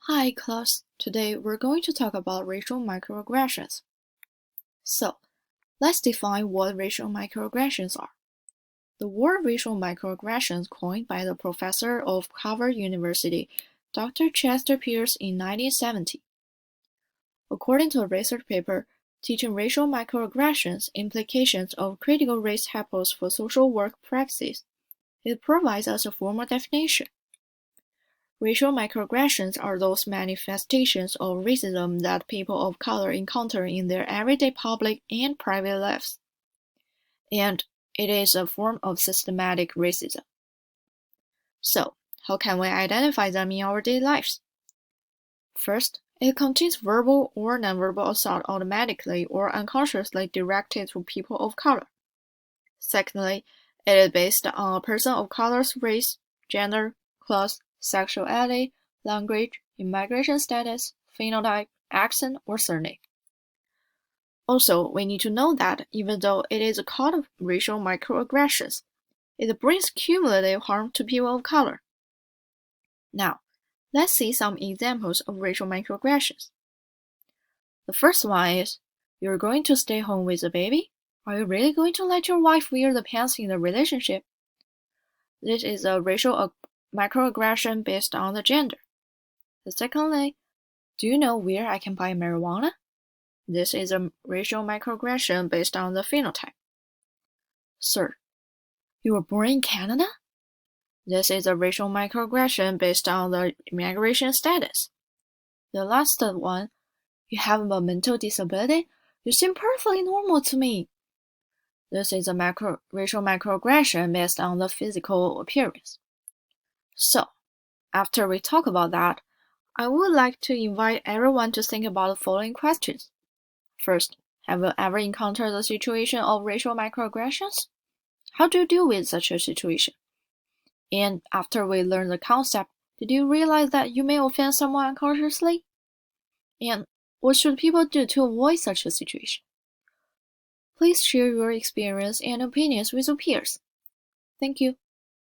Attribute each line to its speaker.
Speaker 1: Hi class, today we're going to talk about racial microaggressions. So, let's define what racial microaggressions are. The word racial microaggressions coined by the professor of Harvard University, Dr. Chester Pierce in 1970. According to a research paper, Teaching Racial Microaggressions, Implications of Critical Race Hypos for Social Work Practices, it provides us a formal definition. Racial microaggressions are those manifestations of racism that people of color encounter in their everyday public and private lives. And it is a form of systematic racism. So, how can we identify them in our daily lives? First, it contains verbal or nonverbal assault automatically or unconsciously directed to people of color. Secondly, it is based on a person of color's race, gender, class, sexuality, language, immigration status, phenotype, accent, or surname. Also, we need to know that even though it is called racial microaggressions, it brings cumulative harm to people of color. Now, let's see some examples of racial microaggressions. The first one is, you're going to stay home with a baby? Are you really going to let your wife wear the pants in the relationship? This is a racial microaggression based on the gender. Secondly, do you know where I can buy marijuana? This is a racial microaggression based on the phenotype. Third, you were born in Canada? This is a racial microaggression based on the immigration status. The last one, you have a mental disability? You seem perfectly normal to me. This is a racial microaggression based on the physical appearance. So, after we talk about that, I would like to invite everyone to think about the following questions. First, have you ever encountered a situation of racial microaggressions? How do you deal with such a situation? And after we learn the concept, did you realize that you may offend someone unconsciously? And what should people do to avoid such a situation? Please share your experience and opinions with your peers. Thank you.